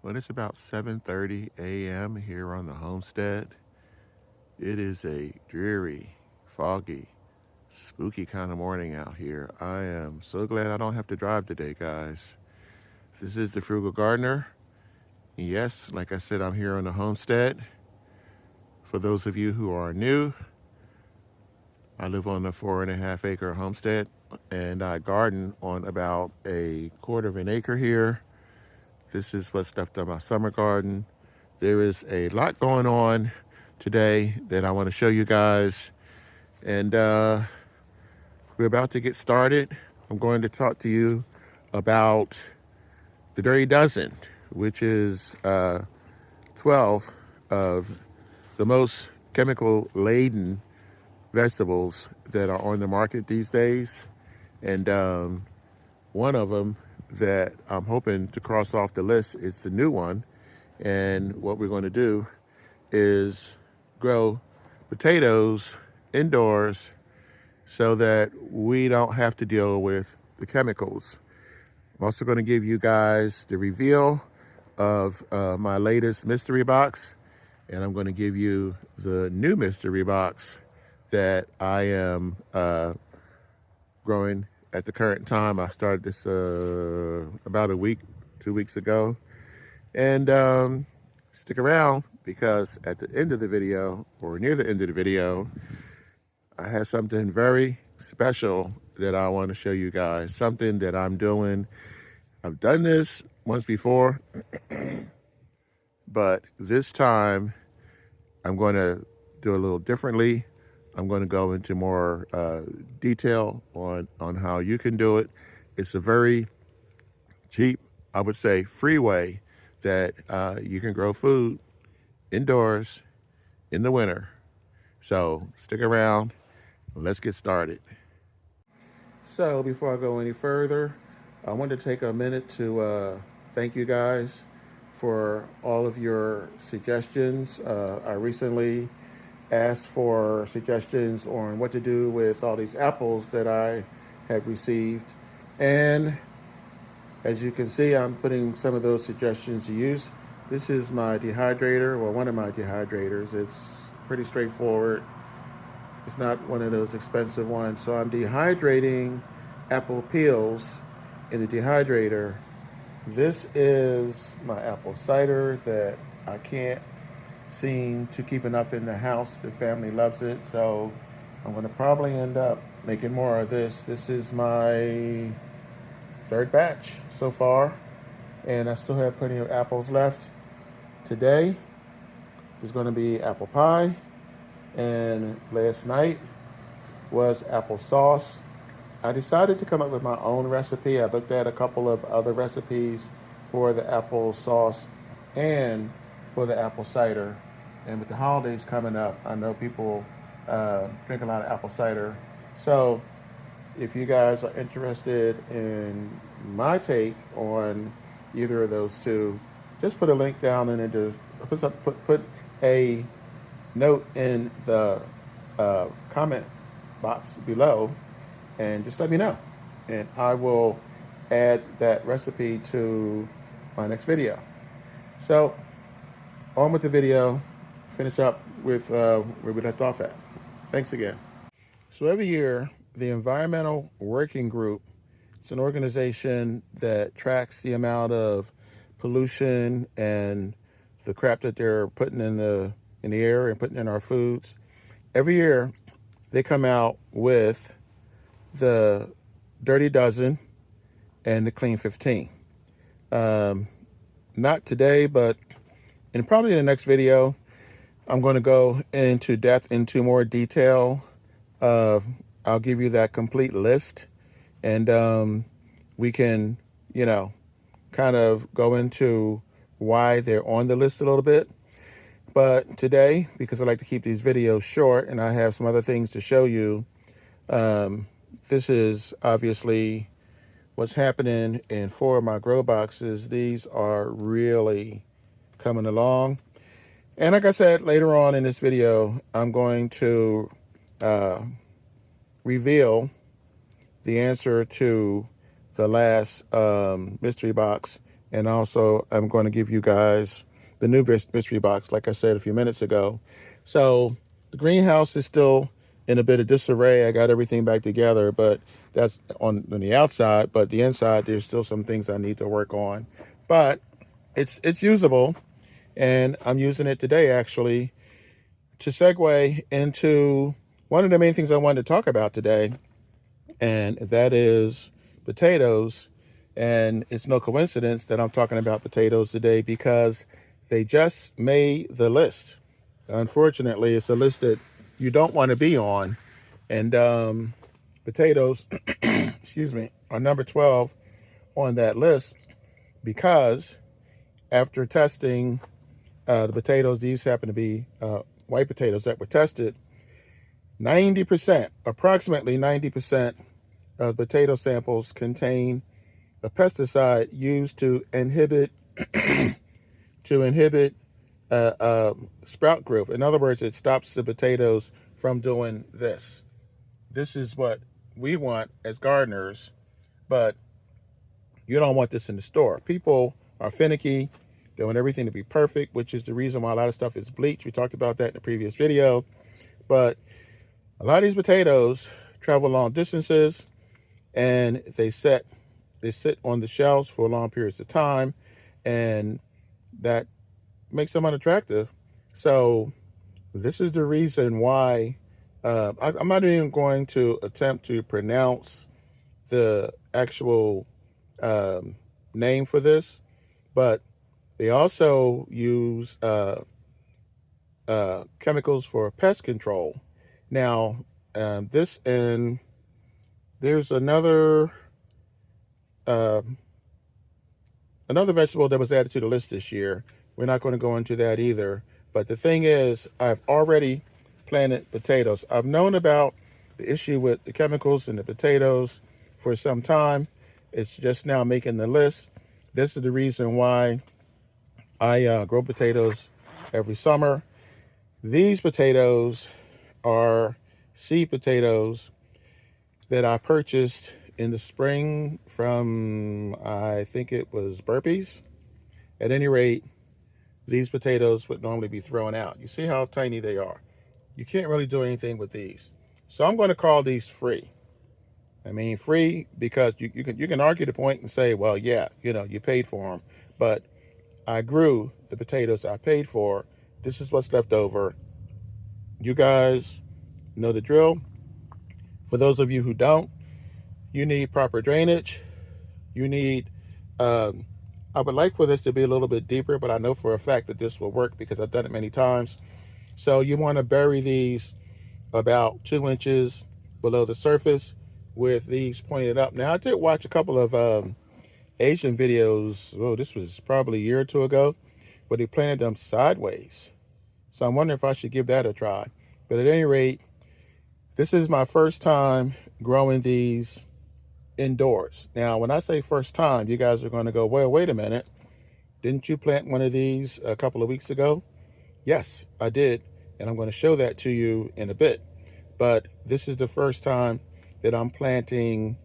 Well, it's about 7:30 a.m. here on the homestead. It is a dreary, foggy, spooky kind of morning out here. I am so glad I don't have to drive today, guys. This is the Frugal Gardener. Yes, like I said, I'm here on the homestead. For those of you who are new, I live on a 4.5 acre homestead and I garden on about a quarter of an acre here. This is what's left of my summer garden. There is a lot going on today that I want to show you guys. And we're about to get started. I'm going to talk to you about the Dirty Dozen, which is 12 of the most chemical-laden vegetables that are on the market these days. And one of them that I'm hoping to cross off the list, it's a new one. And what we're going to do is grow potatoes indoors so that we don't have to deal with the chemicals. I'm also going to give you guys the reveal of my latest mystery box, and I'm going to give you the new mystery box that I am growing at the current time. I started this about a week, 2 weeks ago. And stick around, because at the end of the video, or near the end of the video, I have something very special that I want to show you guys. Something that I'm doing. I've done this once before, but this time I'm going to do a little differently. I'm going to go into more detail on how you can do it. It's a very cheap, I would say, free way that you can grow food indoors in the winter. So stick around. Let's get started. So before I go any further, I want to take a minute to thank you guys for all of your suggestions. I recently asked for suggestions on what to do with all these apples that I have received. And as you can see, I'm putting some of those suggestions to use. This is my dehydrator, well, one of my dehydrators. It's pretty straightforward. It's not one of those expensive ones. So I'm dehydrating apple peels in the dehydrator. This is my apple cider that I can't seem to keep enough in the house. The family loves it, so I'm going to probably end up making more of this. This is my third batch so far, and I still have plenty of apples left. Today is going to be apple pie, and last night was apple sauce. I decided to come up with my own recipe. I looked at a couple of other recipes for the apple sauce and for the apple cider. And with the holidays coming up, I know people drink a lot of apple cider. So if you guys are interested in my take on either of those two, just put a link down and put a note in the comment box below, and just let me know, and I will add that recipe to my next video. So on with the video, finish up with where we left off at. Thanks again. So every year, the Environmental Working Group, it's an organization that tracks the amount of pollution and the crap that they're putting in the air and putting in our foods. Every year, they come out with the Dirty Dozen and the Clean 15. Not today, but probably in the next video, I'm going to go into depth, into more detail. I'll give you that complete list, and we can, kind of go into why they're on the list a little bit. But today, because I like to keep these videos short and I have some other things to show you, this is obviously what's happening in 4 of my grow boxes. These are really coming along. And like I said, later on in this video, I'm going to reveal the answer to the last mystery box And also, I'm going to give you guys the new mystery box, like I said a few minutes ago. So the greenhouse is still in a bit of disarray. I got everything back together, but that's on the outside. But the inside, there's still some things I need to work on. But it's usable, and I'm using it today actually to segue into one of the main things I wanted to talk about today, and that is potatoes. And it's no coincidence that I'm talking about potatoes today because they just made the list. Unfortunately, it's a list that you don't want to be on. And potatoes, excuse me, are number 12 on that list because after testing the potatoes, these happen to be white potatoes that were tested, 90%, approximately 90% of potato samples contain a pesticide used to inhibit sprout growth. In other words, it stops the potatoes from doing this. This is what we want as gardeners, but you don't want this in the store. People are finicky. They want everything to be perfect, which is the reason why a lot of stuff is bleached. We talked about that in the previous video. But a lot of these potatoes travel long distances, and they sit on the shelves for long periods of time, and that makes them unattractive. So this is the reason why I'm not even going to attempt to pronounce the actual name for this, but they also use chemicals for pest control. Now, there's another vegetable that was added to the list this year. We're not going to go into that either. But the thing is, I've already planted potatoes. I've known about the issue with the chemicals in the potatoes for some time. It's just now making the list. This is the reason why I grow potatoes every summer. These potatoes are seed potatoes that I purchased in the spring from, I think it was Burpees. At any rate, these potatoes would normally be thrown out. You see how tiny they are. You can't really do anything with these. So I'm going to call these free. I mean, free because you can argue the point and say, well, yeah, you paid for them. But I grew the potatoes I paid for. This is what's left over. You guys know the drill. For those of you who don't, you need proper drainage. You need, I would like for this to be a little bit deeper, but I know for a fact that this will work because I've done it many times. So you want to bury these about 2 inches below the surface with these pointed up. Now, I did watch a couple of Asian videos. Oh, this was probably a year or two ago, but they planted them sideways. So I'm wondering if I should give that a try. But at any rate, this is my first time growing these indoors. Now, when I say first time, you guys are going to go, well, wait a minute. Didn't you plant one of these a couple of weeks ago? Yes, I did. And I'm going to show that to you in a bit. But this is the first time that I'm planting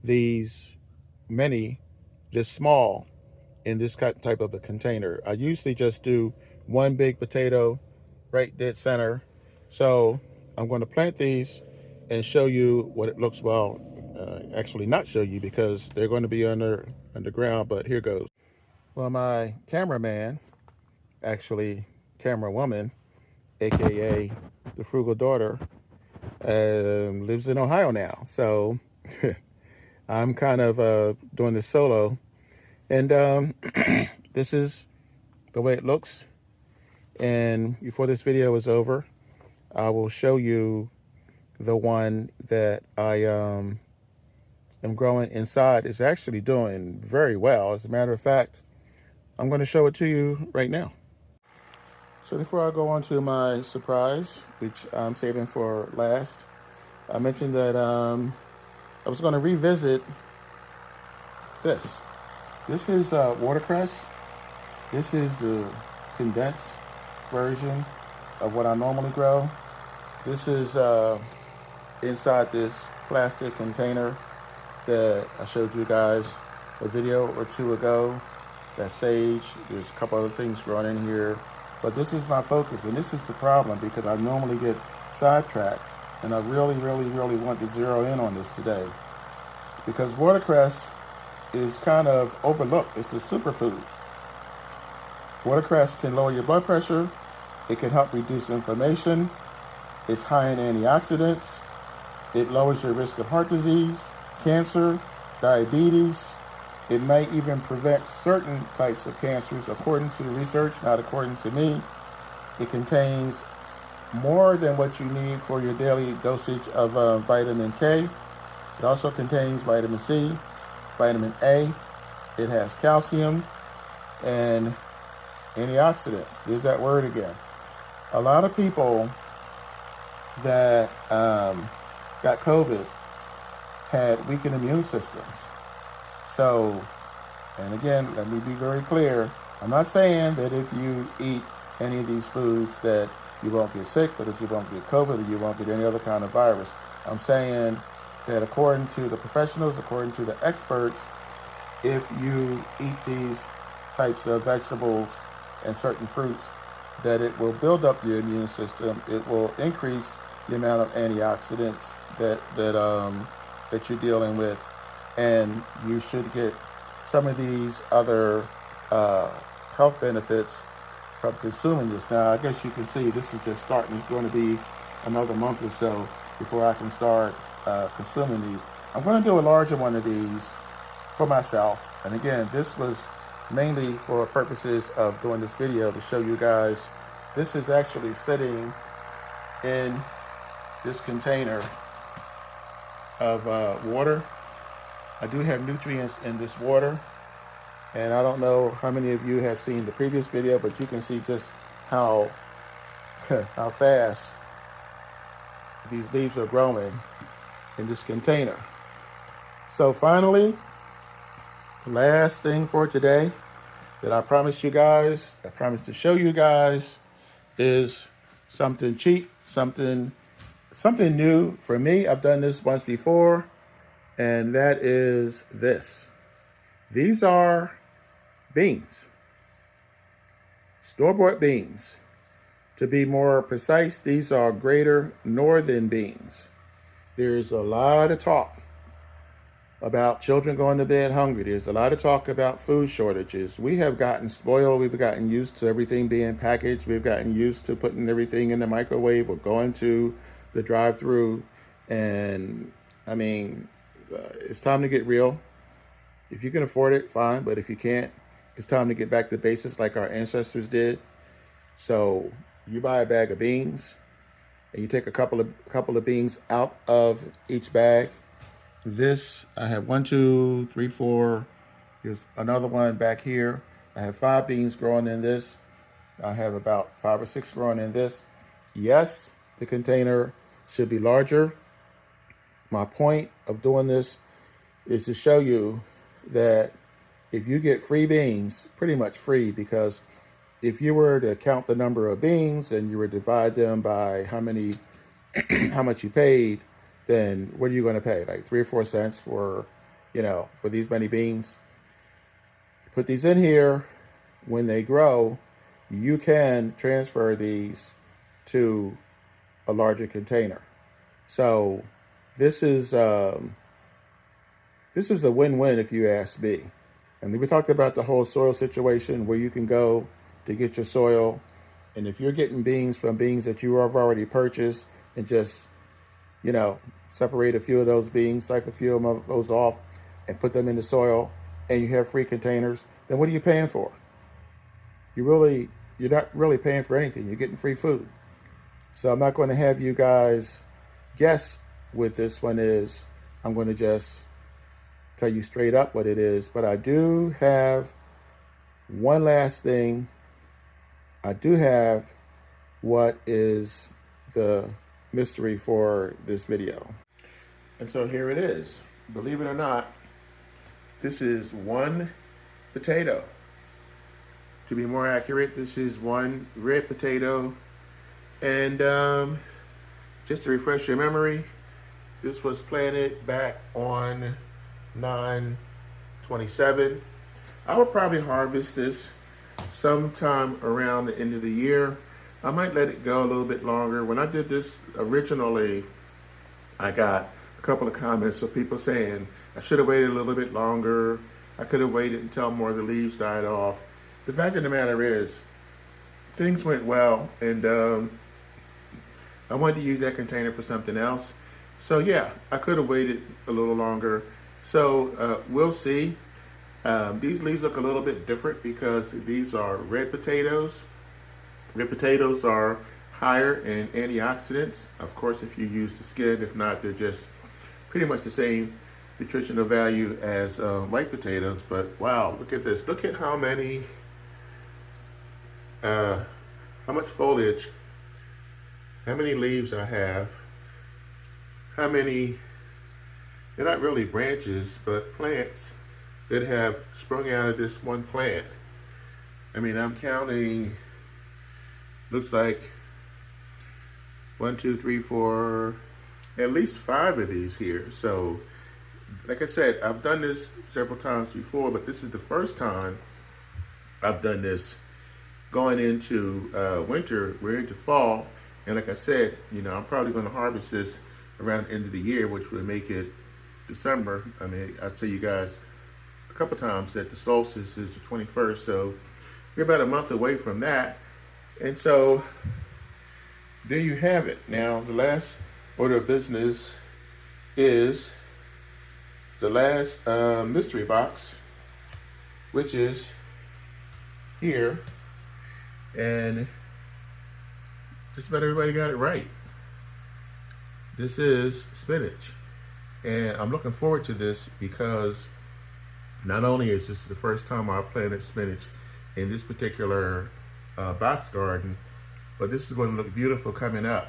these this small in this type of a container. I usually just do one big potato right dead center. So I'm going to plant these and show you what it looks well. Actually not show you because they're going to be underground, but here goes. Well, my cameraman, actually camera woman, aka the frugal daughter, lives in Ohio now. So I'm kind of doing this solo, and this is the way it looks. And before this video is over, I will show you the one that I am growing inside. Is actually doing very well. As a matter of fact, I'm going to show it to you right now. So before I go on to my surprise, which I'm saving for last, I mentioned that I was going to revisit this. This is watercress. This is the condensed version of what I normally grow. This is inside this plastic container that I showed you guys a video or two ago. That's sage. There's a couple other things growing in here. But this is my focus, and this is the problem because I normally get sidetracked, and I really, really, really want to zero in on this today. Because watercress is kind of overlooked. It's a superfood. Watercress can lower your blood pressure. It can help reduce inflammation. It's high in antioxidants. It lowers your risk of heart disease, cancer, diabetes. It may even prevent certain types of cancers, according to the research, not according to me. It contains more than what you need for your daily dosage of vitamin K. It also contains vitamin C, vitamin A. It has calcium and antioxidants. There's that word again. A lot of people that got COVID had weakened immune systems. So, and again, let me be very clear. I'm not saying that if you eat any of these foods that you won't get sick, or that you won't get COVID, or you won't get any other kind of virus. I'm saying that according to the professionals, according to the experts, if you eat these types of vegetables and certain fruits, that it will build up your immune system. It will increase the amount of antioxidants that you're dealing with, and you should get some of these other health benefits from consuming this. Now, I guess you can see this is just starting. It's going to be another month or so before I can start consuming these. I'm going to do a larger one of these for myself. And again, this was mainly for purposes of doing this video to show you guys. This is actually sitting in this container of water. I do have nutrients in this water, and I don't know how many of you have seen the previous video, but you can see just how how fast these leaves are growing in this container. So finally, last thing for today that I promised you guys, I promised to show you guys, is something cheap, something new for me. I've done this once before, and that is this. These are beans, store-bought beans. To be more precise, these are Greater Northern beans. There's a lot of talk about children going to bed hungry. There's a lot of talk about food shortages. We have gotten spoiled. We've gotten used to everything being packaged. We've gotten used to putting everything in the microwave or going to the drive-through. And I mean, it's time to get real. If you can afford it, fine. But if you can't, it's time to get back to basics like our ancestors did. So you buy a bag of beans and you take a couple of beans out of each bag. This, I have 1, 2, 3, 4. Here's another one back here. I have 5 beans growing in this. I have about 5 or 6 growing in this. Yes, the container should be larger. My point of doing this is to show you that if you get free beans, pretty much free, because if you were to count the number of beans and you were to divide them by how much you paid, then what are you going to pay? Like 3 or 4 cents for, for these many beans? Put these in here. When they grow, you can transfer these to a larger container. So this is a win-win if you ask me. And we talked about the whole soil situation where you can go to get your soil. And if you're getting beans from beans that you have already purchased and just, separate a few of those beans, siphon a few of those off and put them in the soil, and you have free containers, then what are you paying for? You're not really paying for anything. You're getting free food. So I'm not going to have you guys guess what this one is. I'm going to just tell you straight up what it is. But I do have one last thing. I do have what is the mystery for this video. And so here it is. Believe it or not, this is 1 potato. To be more accurate, this is 1 red potato. And just to refresh your memory, this was planted back on 9/27. I would probably harvest this sometime around the end of the year. I might let it go a little bit longer. When I did this originally, I got a couple of comments of people saying I should have waited a little bit longer. I could have waited until more of the leaves died off. The fact of the matter is, things went well, and I wanted to use that container for something else. So yeah, I could have waited a little longer. So we'll see. These leaves look a little bit different because these are red potatoes. Red potatoes are higher in antioxidants. Of course, if you use the skin, if not, they're just pretty much the same nutritional value as white potatoes. But wow, look at this. Look at how many, how much foliage, how many leaves I have, how many, they're not really branches, but plants that have sprung out of this one plant. I mean, I'm counting, looks like 1, 2, 3, 4, at least 5 of these here. So, like I said, I've done this several times before, but this is the first time I've done this going into winter. We're into fall, and like I said, you know, I'm probably going to harvest this around the end of the year, which would make it December. I mean, I'll tell you guys a couple times that the solstice is the 21st, so we're about a month away from that. And so there you have it. Now, the last order of business is the last mystery box, which is here, and just about everybody got it right. This is spinach, and I'm looking forward to this because not only is this the first time I planted spinach in this particular box garden, but this is going to look beautiful coming up.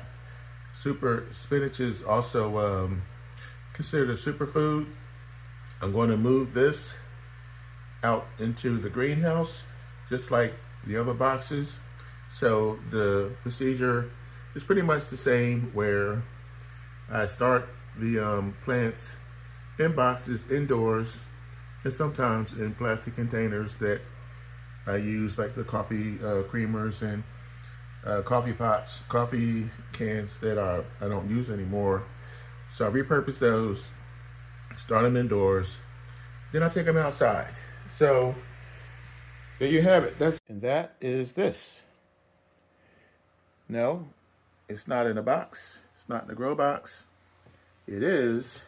Spinach is also considered a superfood. I'm going to move this out into the greenhouse, just like the other boxes. So the procedure is pretty much the same, where I start the plants in boxes indoors, and sometimes in plastic containers that I use, like the coffee creamers and coffee pots, coffee cans that I don't use anymore. So I repurpose those, start them indoors, then I take them outside. So there you have it. And that is this. No, it's not in a box. It's not in a grow box. It is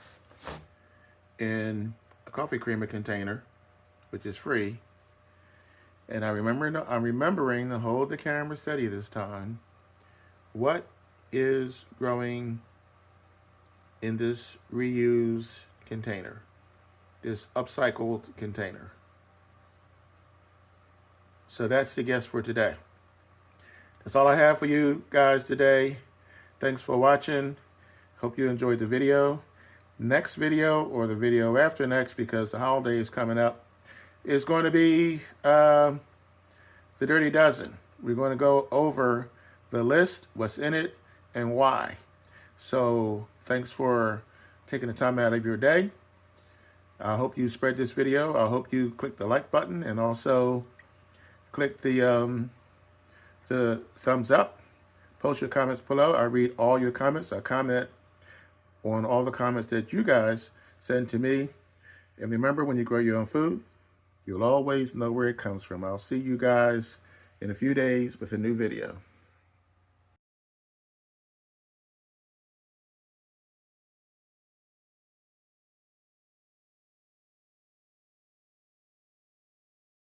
in a coffee creamer container, which is free. And I'm remembering to hold the camera steady this time. What is growing in this reused container, this upcycled container? So that's the guess for today. That's all I have for you guys today. Thanks for watching. Hope you enjoyed the video. Next video, or the video after next, because the holiday is coming up, is going to be the Dirty Dozen. We're going to go over the list, what's in it, and why. So thanks for taking the time out of your day. I hope you spread this video. I hope you click the like button, and also click the thumbs up. Post your comments below. I read all your comments. I comment on all the comments that you guys send to me. And remember, when you grow your own food, you'll always know where it comes from. I'll see you guys in a few days with a new video.